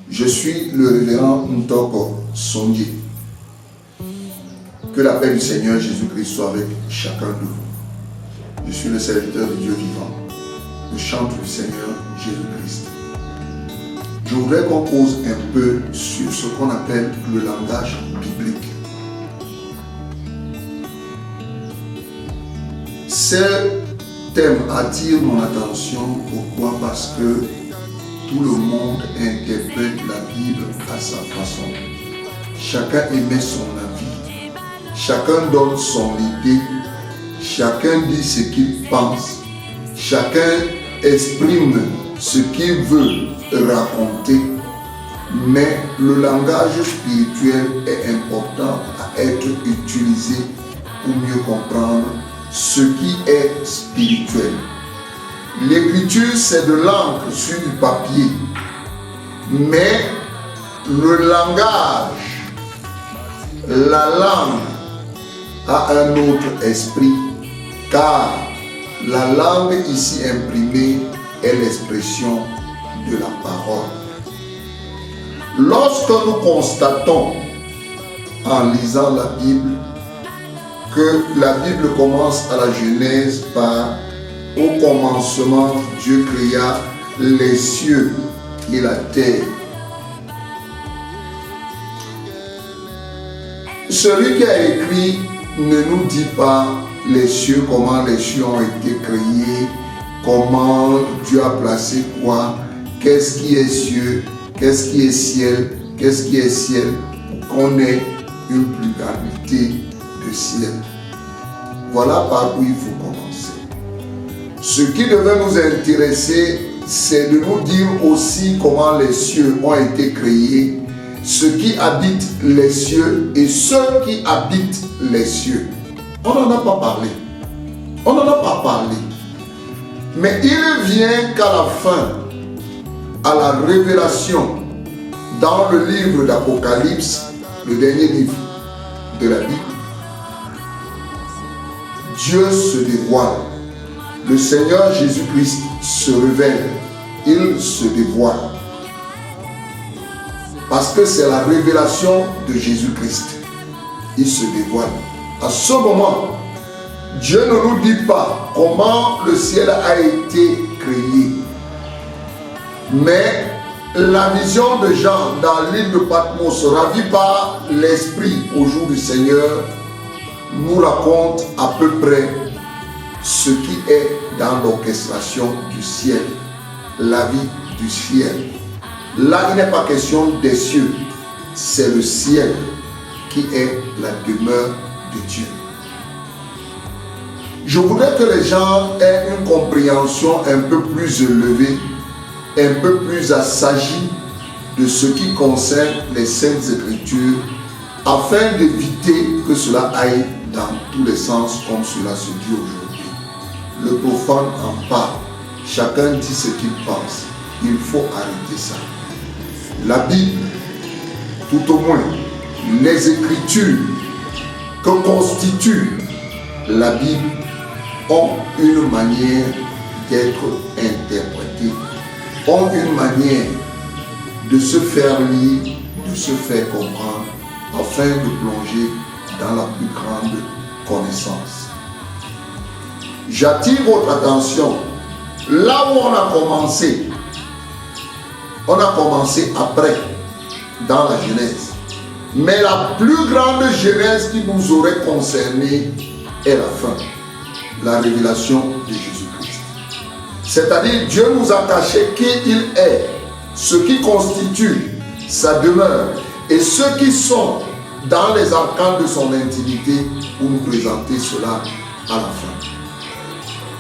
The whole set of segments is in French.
Je suis le révérend Ntoko Sondier. Que la paix du Seigneur Jésus-Christ soit avec chacun de vous. Je suis le serviteur de Dieu vivant, le chantre du Seigneur Jésus-Christ. Je voudrais qu'on pose un peu sur ce qu'on appelle le langage biblique. Ce thème attire mon attention. Pourquoi? Parce que tout le monde interprète la Bible à sa façon. Chacun émet son avis. Chacun donne son idée. Chacun dit ce qu'il pense. Chacun exprime ce qu'il veut raconter. Mais le langage spirituel est important à être utilisé pour mieux comprendre ce qui est spirituel. L'écriture, c'est de l'encre sur du papier. Mais le langage, la langue a un autre esprit, car la langue ici imprimée est l'expression de la parole. Lorsque nous constatons en lisant la Bible que la Bible commence à la Genèse par « Au commencement, Dieu créa les cieux et la terre ». Celui qui a écrit ne nous dit pas les cieux, comment les cieux ont été créés, comment Dieu a placé quoi, qu'est-ce qui est cieux, qu'est-ce qui est ciel, qu'est-ce qui est ciel, pour qu'on ait une pluralité de ciel. Voilà par où il faut commencer. Ce qui devait nous intéresser, c'est de nous dire aussi comment les cieux ont été créés, ce qui habite les cieux et ceux qui habitent les cieux. On n'en a pas parlé. On n'en a pas parlé. Mais il vient qu'à la fin, à la révélation, dans le livre d'Apocalypse, le dernier livre de la Bible, Dieu se dévoile. Le Seigneur Jésus-Christ se révèle. Il se dévoile. Parce que c'est la révélation de Jésus-Christ. Il se dévoile. À ce moment, Dieu ne nous dit pas comment le ciel a été créé. Mais la vision de Jean dans l'île de Patmos, ravie par l'Esprit au jour du Seigneur, nous raconte à peu près ce qui est dans l'orchestration du ciel, la vie du ciel. Là, il n'est pas question des cieux, c'est le ciel qui est la demeure de Dieu. Je voudrais que les gens aient une compréhension un peu plus élevée, un peu plus assagie de ce qui concerne les Saintes Écritures, afin d'éviter que cela aille dans tous les sens comme cela se dit aujourd'hui. Le profane en parle, chacun dit ce qu'il pense. Il faut arrêter ça. La Bible, tout au moins, les Écritures que constitue la Bible ont une manière d'être interprétées, ont une manière de se faire lire, de se faire comprendre, afin de plonger dans la plus grande connaissance. J'attire votre attention, là où on a commencé après, dans la Genèse. Mais la plus grande Genèse qui nous aurait concerné est la fin, la révélation de Jésus-Christ. C'est-à-dire, Dieu nous a caché qui il est, ce qui constitue sa demeure et ceux qui sont dans les arcanes de son intimité pour nous présenter cela à la fin.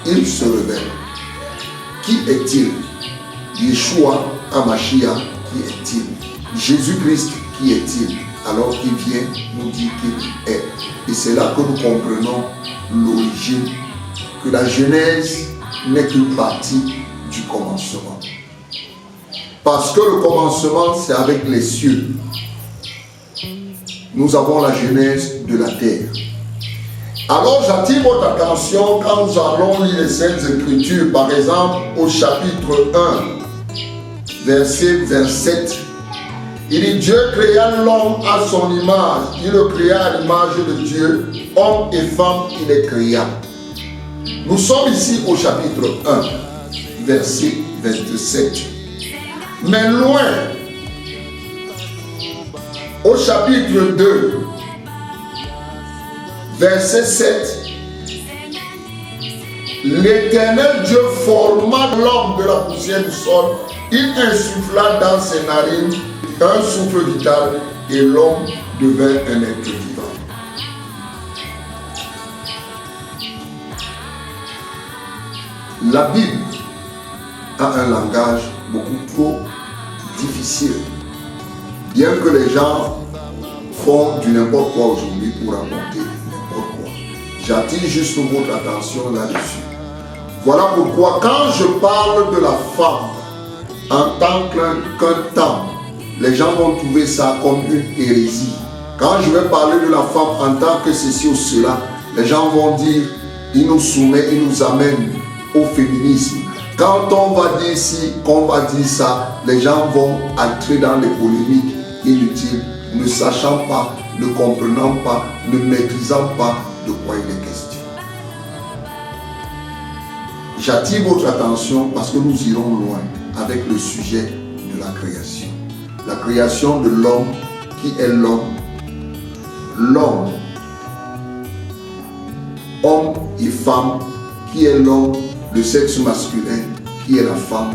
Il se révèle. Qui est-il? Yeshua Hamashiach, qui est-il? Jésus-Christ, qui est-il? Alors il vient nous dire qu'il est. Et c'est là que nous comprenons l'origine, que la Genèse n'est qu'une partie du commencement. Parce que le commencement, c'est avec les cieux. Nous avons la Genèse de la terre. Alors j'attire votre attention quand nous allons lire les Saintes Écritures, par exemple au chapitre 1, verset 27 Il dit Dieu créa l'homme à son image. Il le créa à l'image de Dieu. Homme et femme, il les créa. Nous sommes ici au chapitre 1, verset 27. Mais loin, au chapitre 2, verset 7, l'Éternel Dieu forma l'homme de la poussière du sol. Il insuffla dans ses narines un souffle vital et l'homme devint un être vivant. La Bible a un langage beaucoup trop difficile. Bien que les gens font du n'importe quoi aujourd'hui pour raconter n'importe quoi. J'attire juste votre attention là-dessus. Voilà pourquoi quand je parle de la femme en tant qu'un temps, les gens vont trouver ça comme une hérésie. Quand je vais parler de la femme en tant que ceci ou cela, les gens vont dire, il nous soumet, il nous amène au féminisme. Quand on va dire ci, qu'on va dire ça, les gens vont entrer dans des polémiques inutiles, ne sachant pas, ne comprenant pas, ne maîtrisant pas de quoi il est question. J'attire votre attention parce que nous irons loin avec le sujet de la création. La création de l'homme, qui est l'homme. L'homme, homme et femme, qui est l'homme, le sexe masculin, qui est la femme,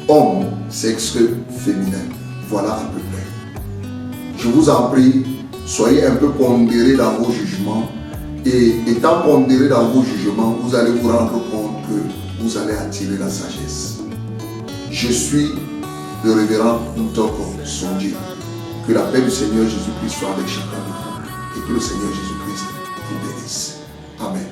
homme, sexe féminin. Voilà à peu près. Je vous en prie, soyez un peu pondérés dans vos jugements. Et étant pondérés dans vos jugements, vous allez vous rendre compte que vous allez attirer la sagesse. Je suis le révérend Ntoko Sondji. Que la paix du Seigneur Jésus-Christ soit avec chacun de vous et que le Seigneur Jésus-Christ vous bénisse. Amen.